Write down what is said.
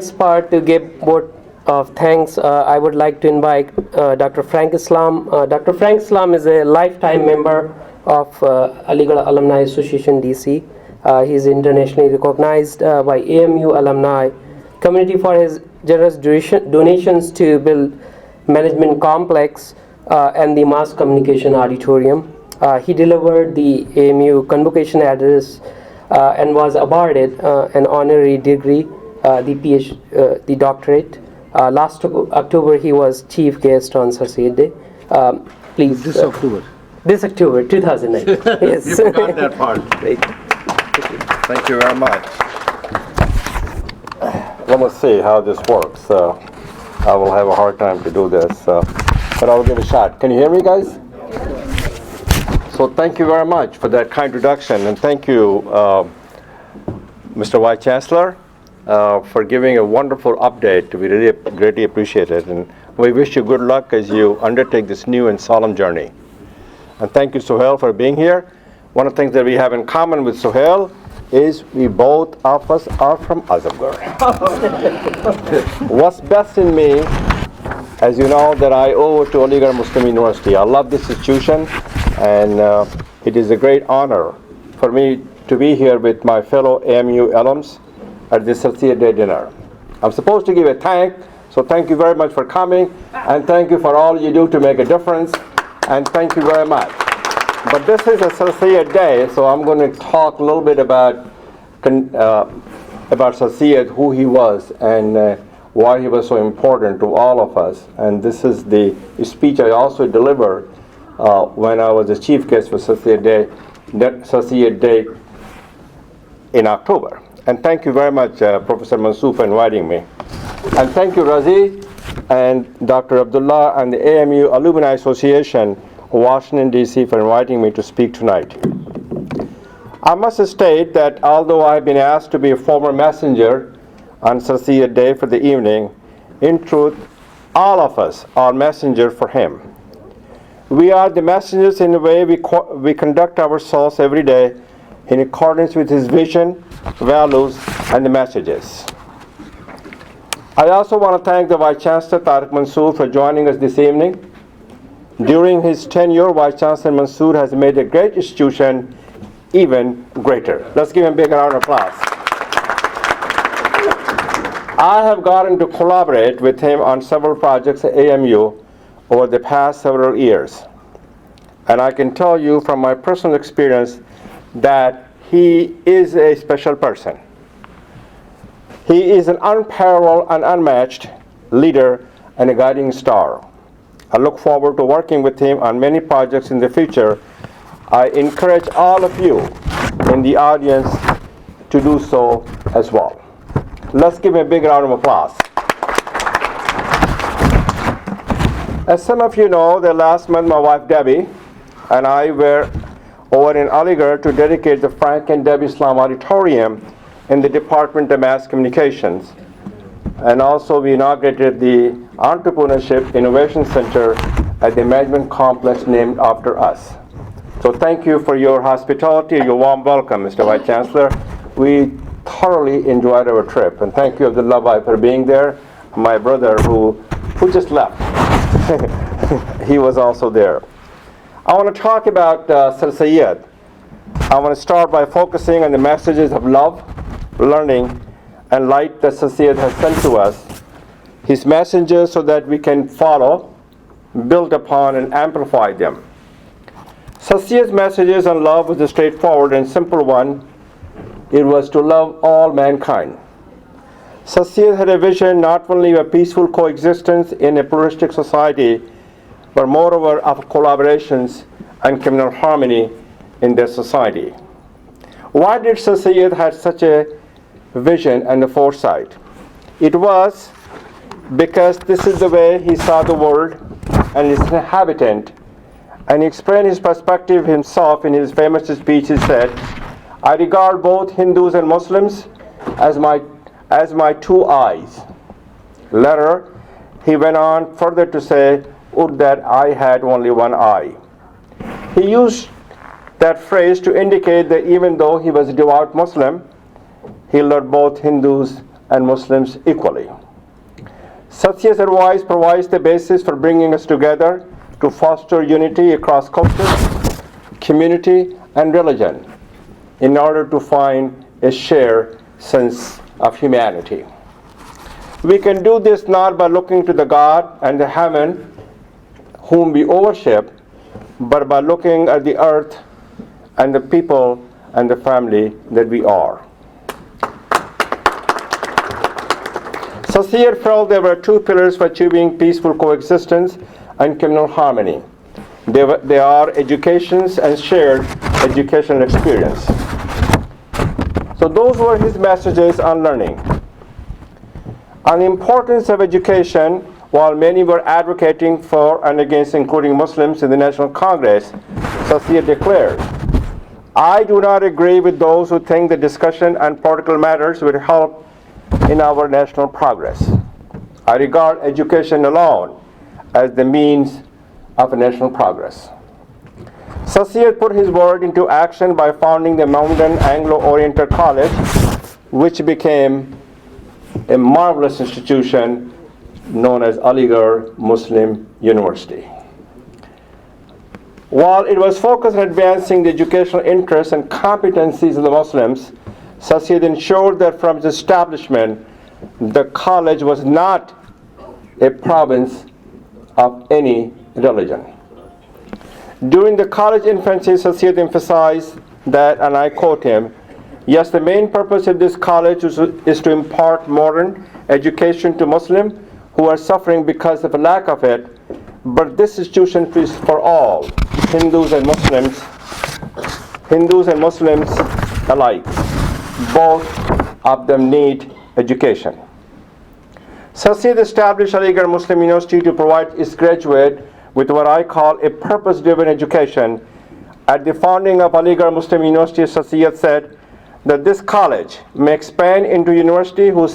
This part to give vote of thanks, I would like to invite Dr. Frank Islam. Dr. Frank Islam is a lifetime member of Aligarh Alumni Association DC. He is internationally recognized by AMU alumni community for his generous donations to build management complex and the mass communication auditorium. He delivered the AMU convocation address and was awarded an honorary degree, the doctorate. Last October, he was chief guest on Sir Syed Day. Please. This October. This October, 2009. Yes. You forgot that part. Great. Thank you very much. Let us see how this works. I will have a hard time to do this, but I will give it a shot. Can you hear me, guys? So thank you very much for that kind introduction, and thank you, Mr. Vice Chancellor, for giving a wonderful update. We really greatly appreciate it, and we wish you good luck as you undertake this new and solemn journey. And thank you, Sohail, for being here. One of the things that we have in common with Sohail is we both of us are from Aligarh. What's best in me, as you know, that I owe to Aligarh Muslim University. I love this institution, and it is a great honor for me to be here with my fellow AMU alums at this Sir Syed Day dinner. I'm supposed to give a thank, so thank you very much for coming, and thank you for all you do to make a difference, and thank you very much. But this is a Sir Syed Day, so I'm going to talk a little bit about Sir Syed, who he was, and why he was so important to all of us. And this is the speech I also delivered when I was the chief guest for Sir Syed Day in October. And thank you very much, Professor Mansoor, for inviting me. And thank you, Razi and Dr. Abdullah and the AMU Alumni Association, Washington, D.C., for inviting me to speak tonight. I must state that although I've been asked to be a former messenger on Sir Syed Day for the evening, in truth, all of us are messengers for him. We are the messengers in the way we conduct ourselves every day in accordance with his vision, values, and the messages. I also want to thank the Vice Chancellor Tariq Mansoor for joining us this evening. During his tenure, Vice Chancellor Mansoor has made a great institution even greater. Let's give him a big round of applause. I have gotten to collaborate with him on several projects at AMU over the past several years. And I can tell you from my personal experience that he is a special person. He is an unparalleled and unmatched leader and a guiding star. I look forward to working with him on many projects in the future. I encourage all of you in the audience to do so as well. Let's give him a big round of applause. As some of you know, that last month my wife Debbie and I were over in Aligarh to dedicate the Frank and Debbie Islam Auditorium in the Department of Mass Communications. And also we inaugurated the Entrepreneurship Innovation Center at the management complex named after us. So thank you for your hospitality, your warm welcome, Mr. Vice Chancellor. We thoroughly enjoyed our trip, and thank you, Abdullah Bhai, for being there. My brother who just left, he was also there. I want to talk about Sir Syed. I want to start by focusing on the messages of love, learning, and light that Sir Syed has sent to us. His messages so that we can follow, build upon, and amplify them. Sir Syed's messages on love was a straightforward and simple one. It was to love all mankind. Sir Syed had a vision not only of peaceful coexistence in a pluralistic society, but moreover of collaborations and communal harmony in their society. Why did Sir Syed have such a vision and a foresight? It was because this is the way he saw the world and its inhabitant, and he explained his perspective himself in his famous speech. He said, "I regard both Hindus and Muslims as my two eyes." Later, he went on further to say, "Would that I had only one eye." He used that phrase to indicate that even though he was a devout Muslim, he loved both Hindus and Muslims equally. Sir Syed's advice provides the basis for bringing us together to foster unity across cultures, community, and religion in order to find a shared sense of humanity. We can do this not by looking to the God and the heaven whom we worship, but by looking at the earth and the people and the family that we are. Sir Syed felt there were two pillars for achieving peaceful coexistence and communal harmony. They are education and shared educational experience. So those were his messages on learning. On the importance of education, while many were advocating for and against including Muslims in the National Congress, Sir Syed declared, "I do not agree with those who think the discussion on political matters would help in our national progress. I regard education alone as the means of national progress." Sir Syed put his word into action by founding the Mountain Anglo-Oriental College, which became a marvelous institution known as Aligarh Muslim University. While it was focused on advancing the educational interests and competencies of the Muslims, Sir Syed ensured that from its establishment, the college was not a province of any religion. During the college infancy, Sir Syed emphasized that, and I quote him, "Yes, the main purpose of this college is to impart modern education to Muslims who are suffering because of a lack of it, but this institution is for all, Hindus and Muslims alike. Both of them need education." Sir Syed established Aligarh Muslim University to provide its graduates with what I call a purpose-driven education. At the founding of Aligarh Muslim University, Sir Syed said that this college may expand into a university whose